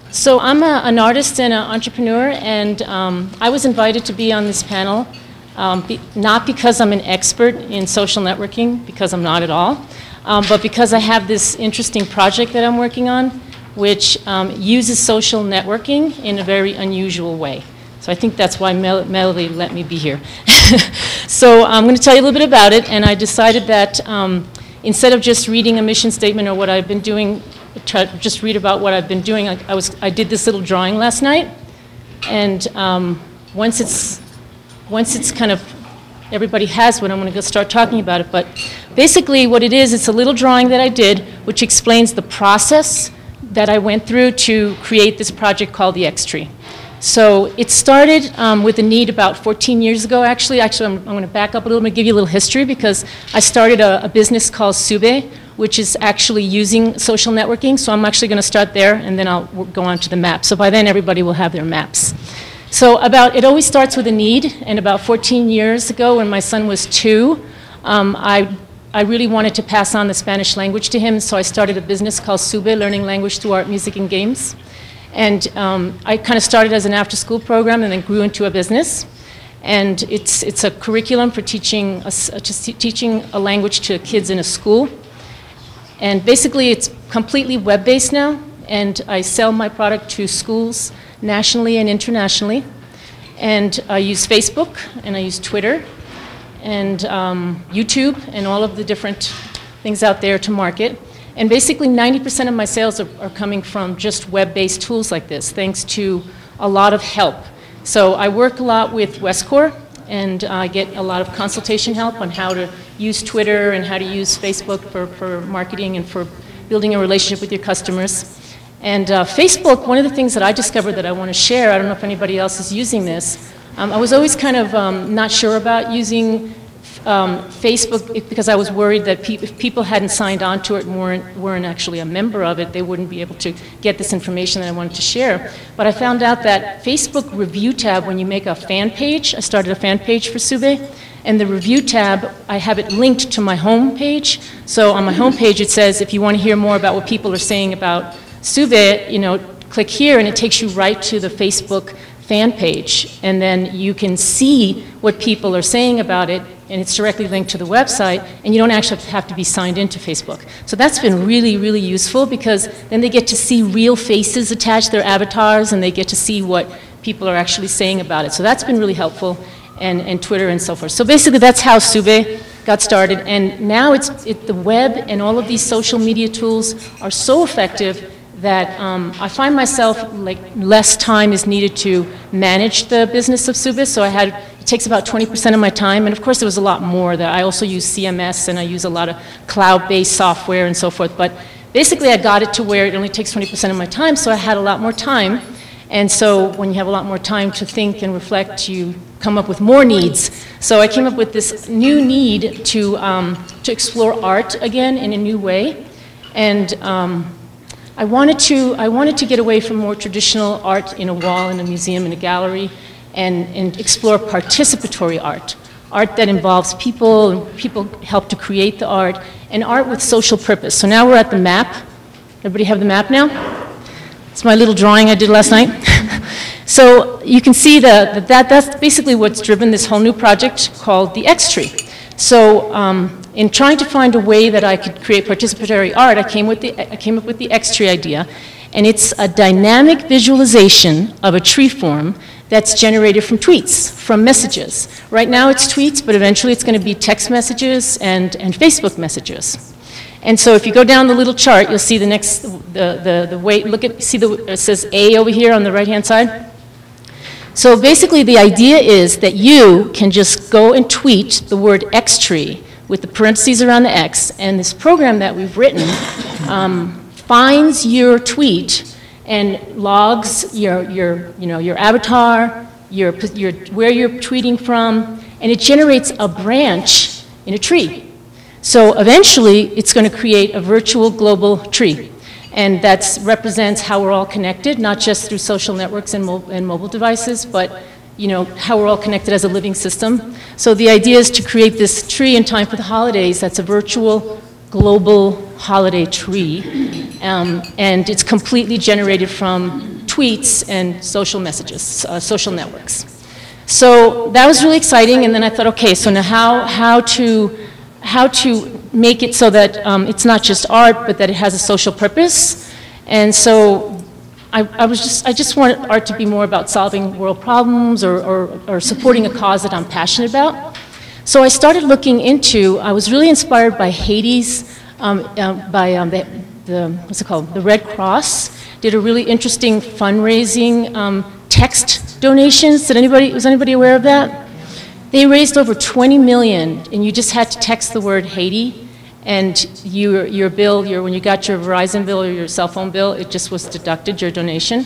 So I'm an artist and an entrepreneur, and I was invited to be on this panel, not because I'm an expert in social networking, because I'm not at all, but because I have this interesting project that I'm working on, which uses social networking in a very unusual way. So I think that's why Melody let me be here. So I'm going to tell you a little bit about it, and I decided that instead of just reading a mission statement or what I've been doing, just read about what I've been doing. I did this little drawing last night, and once it's kind of, everybody has one, I'm going to go start talking about it. But basically what it is, it's a little drawing that I did which explains the process that I went through to create this project called the X Tree. So it started with a need about 14 years ago, actually. I'm going to back up a little bit and give you a little history, because I started a business called Sube, which is actually using social networking. So I'm actually going to start there, and then I'll go on to the map. So by then, everybody will have their maps. So it always starts with a need, and about 14 years ago, when my son was 2, I really wanted to pass on the Spanish language to him, so I started a business called Sube, Learning Language Through Art, Music, and Games. And I kind of started as an after-school program and then grew into a business. And it's a curriculum for teaching a language to kids in a school. And basically, it's completely web-based now, and I sell my product to schools nationally and internationally. And I use Facebook, and I use Twitter, and YouTube, and all of the different things out there to market. And basically, 90% of my sales are coming from just web-based tools like this, thanks to a lot of help. So I work a lot with Westcore, and I get a lot of consultation help on how to use Twitter and how to use Facebook for marketing and for building a relationship with your customers. And Facebook, one of the things that I discovered that I want to share, I don't know if anybody else is using this, I was always kind of not sure about using Facebook because I was worried that if people hadn't signed on to it and weren't actually a member of it, they wouldn't be able to get this information that I wanted to share. But I found out that Facebook review tab, when you make a fan page, I started a fan page for Sube, and the review tab, I have it linked to my home page. So on my home page it says, if you want to hear more about what people are saying about Sube, click here, and it takes you right to the Facebook fan page, and then you can see what people are saying about it, and it's directly linked to the website, and you don't actually have to be signed into Facebook. So that's been really, really useful, because then they get to see real faces attached, their avatars, and they get to see what people are actually saying about it. So that's been really helpful, and Twitter and so forth. So basically that's how Sube got started, and now the web and all of these social media tools are so effective that I find myself, like, less time is needed to manage the business of Sube. So it takes about 20% of my time, and of course there was a lot more. That I also use CMS, and I use a lot of cloud-based software and so forth. But basically I got it to where it only takes 20% of my time, so I had a lot more time. And so when you have a lot more time to think and reflect, you come up with more needs. So I came up with this new need to explore art again in a new way. And I wanted to get away from more traditional art in a wall, in a museum, in a gallery, and explore participatory art. Art that involves people, and people help to create the art, and art with social purpose. So now we're at the map. Everybody have the map now? It's my little drawing I did last night. So you can see that's basically what's driven this whole new project called the X Tree. So in trying to find a way that I could create participatory art, I came up with the X Tree idea, and it's a dynamic visualization of a tree form that's generated from tweets, from messages. Right now it's tweets, but eventually it's going to be text messages and Facebook messages. And so if you go down the little chart, you'll see the next, the way, it says A over here on the right-hand side. So basically the idea is that you can just go and tweet the word X Tree with the parentheses around the X, and this program that we've written finds your tweet and logs your avatar, where you're tweeting from, and it generates a branch in a tree. So eventually, it's going to create a virtual global tree. And that represents how we're all connected, not just through social networks and mobile devices, but how we're all connected as a living system. So the idea is to create this tree in time for the holidays that's a virtual global holiday tree, and it's completely generated from tweets and social messages, social networks. So that was really exciting, and then I thought, okay, so now how to make it so that it's not just art, but that it has a social purpose. And so I just wanted art to be more about solving world problems or supporting a cause that I'm passionate about. So I started looking into, I was really inspired by Haiti's, what's it called, the Red Cross did a really interesting fundraising text donations. Was anybody aware of that? They raised over 20 million, and you just had to text the word Haiti, and your bill, when you got your Verizon bill or your cell phone bill, it just was deducted, your donation.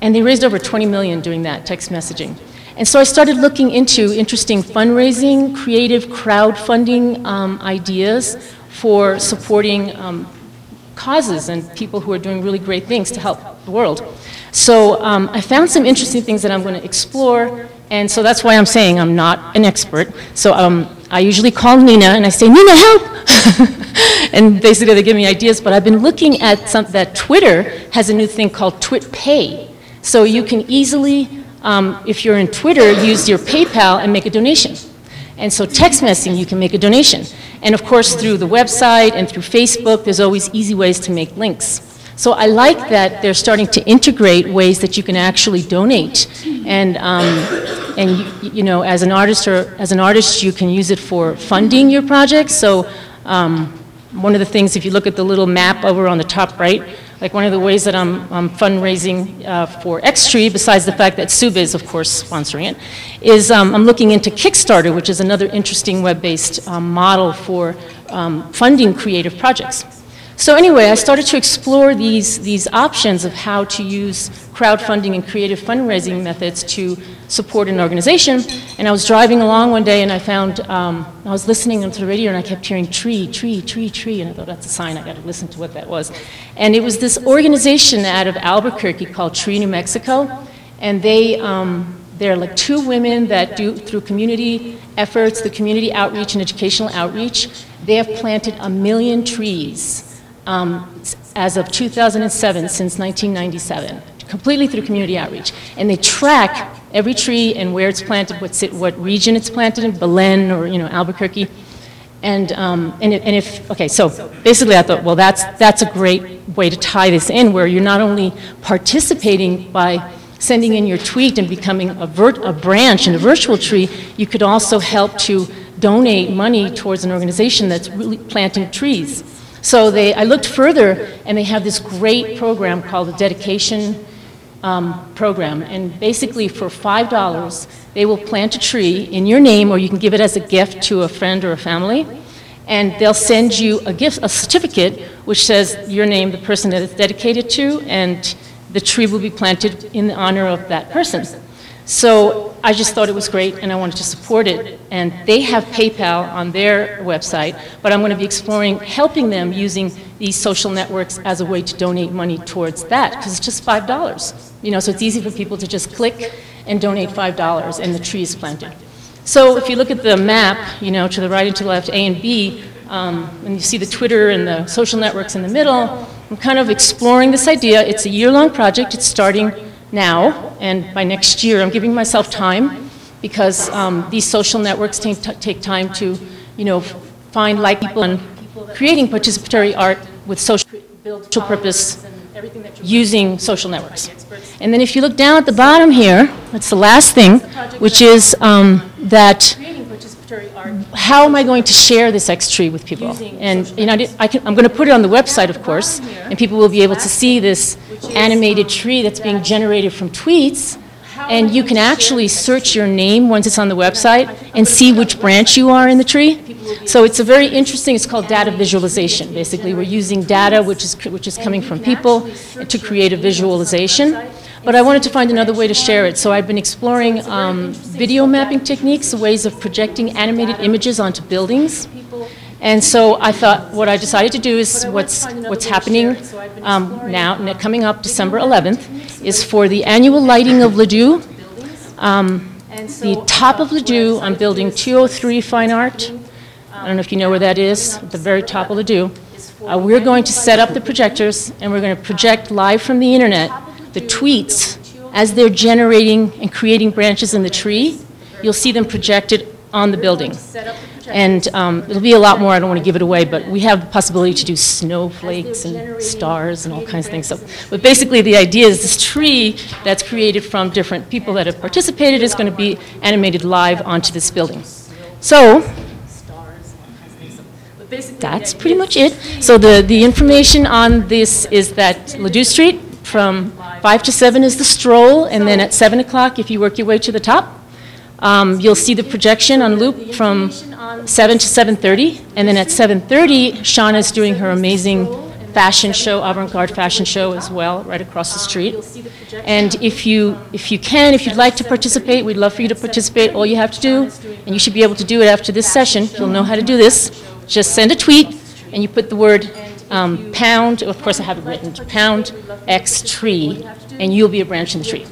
And they raised over 20 million doing that text messaging. And so I started looking into interesting fundraising, creative crowdfunding ideas for supporting causes and people who are doing really great things to help the world. So I found some interesting things that I'm going to explore, and so that's why I'm saying I'm not an expert. So I usually call Nina and I say, Nina, help! And basically they give me ideas, but I've been looking at that Twitter has a new thing called TwitPay. So you can easily, if you're in Twitter, use your PayPal and make a donation. And so text messaging, you can make a donation. And of course, through the website and through Facebook, there's always easy ways to make links. So I like that they're starting to integrate ways that you can actually donate. And you know, as an artist, you can use it for funding your projects. So one of the things, if you look at the little map over on the top right, like one of the ways that I'm fundraising for Xtree, besides the fact that Sub is, of course, sponsoring it, is I'm looking into Kickstarter, which is another interesting web-based model for funding creative projects. So anyway, I started to explore these options of how to use crowdfunding and creative fundraising methods to support an organization. And I was driving along one day and I found, I was listening to the radio and I kept hearing tree, tree, tree, tree, and I thought, that's a sign, I got to listen to what that was. And it was this organization out of Albuquerque called Tree New Mexico, and they're like two women that do, through community efforts, the community outreach and educational outreach, they have planted 1 million trees as of 2007, since 1997, completely through community outreach. And they track every tree and where it's planted, what region it's planted in, Belen or Albuquerque. Okay, so basically I thought, well, that's a great way to tie this in, where you're not only participating by sending in your tweet and becoming a branch in a virtual tree, you could also help to donate money towards an organization that's really planting trees. So I looked further, and they have this great program called the Dedication Program. And basically, for $5, they will plant a tree in your name, or you can give it as a gift to a friend or a family. And they'll send you a certificate, which says your name, the person that it's dedicated to, and the tree will be planted in honor of that person. So I just thought it was great, and I wanted to support it. And they have PayPal on their website, but I'm going to be exploring helping them using these social networks as a way to donate money towards that, because it's just $5. So it's easy for people to just click and donate $5, and the tree is planted. So if you look at the map, to the right and to the left, A and B, and you see the Twitter and the social networks in the middle, I'm kind of exploring this idea. It's a year-long project. It's starting now, and by next year, I'm giving myself time, because these social networks take time to, find like people and creating participatory art with social purpose using social networks. And then if you look down at the bottom here, that's the last thing, which is that how am I going to share this Xtree with people? And I'm going to put it on the website, of course, and people will be able to see this animated tree that's being generated from tweets. And you can actually search your name once it's on the website and see which branch you are in the tree. So it's a very interesting, it's called data visualization. Basically, we're using data which is coming from people to create a visualization. But I wanted to find another way to share it. So I've been exploring video mapping techniques, ways of projecting animated images onto buildings. And so I thought what I decided to do is what's happening now, coming up December 11th, is for the annual lighting of Ladue. The top of Ladue, I'm building 203 Fine Art. I don't know if you know where that is, at the very top of Ladue. We're going to set up the projectors, and we're going to project live from the internet the tweets as they're generating and creating branches in the tree. You'll see them projected on the building. And it'll be a lot more. I don't want to give it away, but we have the possibility to do snowflakes and stars and all kinds of things. So, but basically the idea is this tree that's created from different people that have participated is going to be animated live onto this building. So that's pretty much it. So the information on this is that Ladue Street from 5 to 7 is the stroll, and then at 7 o'clock, if you work your way to the top, you'll see the projection on loop from 7 to 7:30, and then at 7:30, Shauna is doing her amazing fashion show, avant-garde fashion show as well, right across the street. And if you'd like to participate, we'd love for you to participate. All you have to do, and you should be able to do it after this session, you'll know how to do this, just send a tweet, and you put the word pound, of course I have it written, pound X tree, and you'll be a branch in the tree.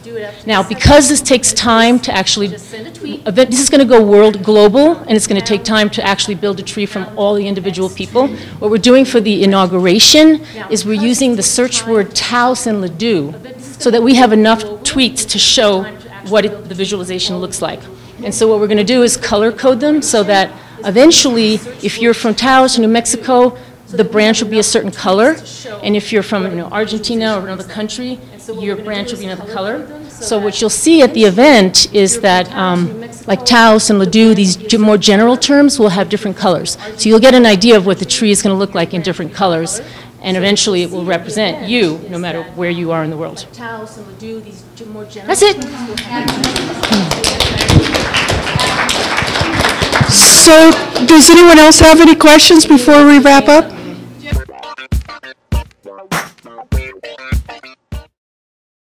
Now, because this takes time to actually, this is going to go global, and it's going to take time to actually build a tree from all the individual people. What we're doing for the inauguration is we're using the search word Taos and Ladue so that we have enough tweets to show what the visualization looks like. And so what we're going to do is color code them so that eventually, if you're from Taos, New Mexico, the branch will be a certain color, and if you're from Argentina or another country, your branch will be another color. So what you'll see at the event is that, like Taos and Ladue, these more general terms will have different colors. So you'll get an idea of what the tree is going to look like in different colors, and eventually it will represent you, no matter where you are in the world. That's it. So, does anyone else have any questions before we wrap up?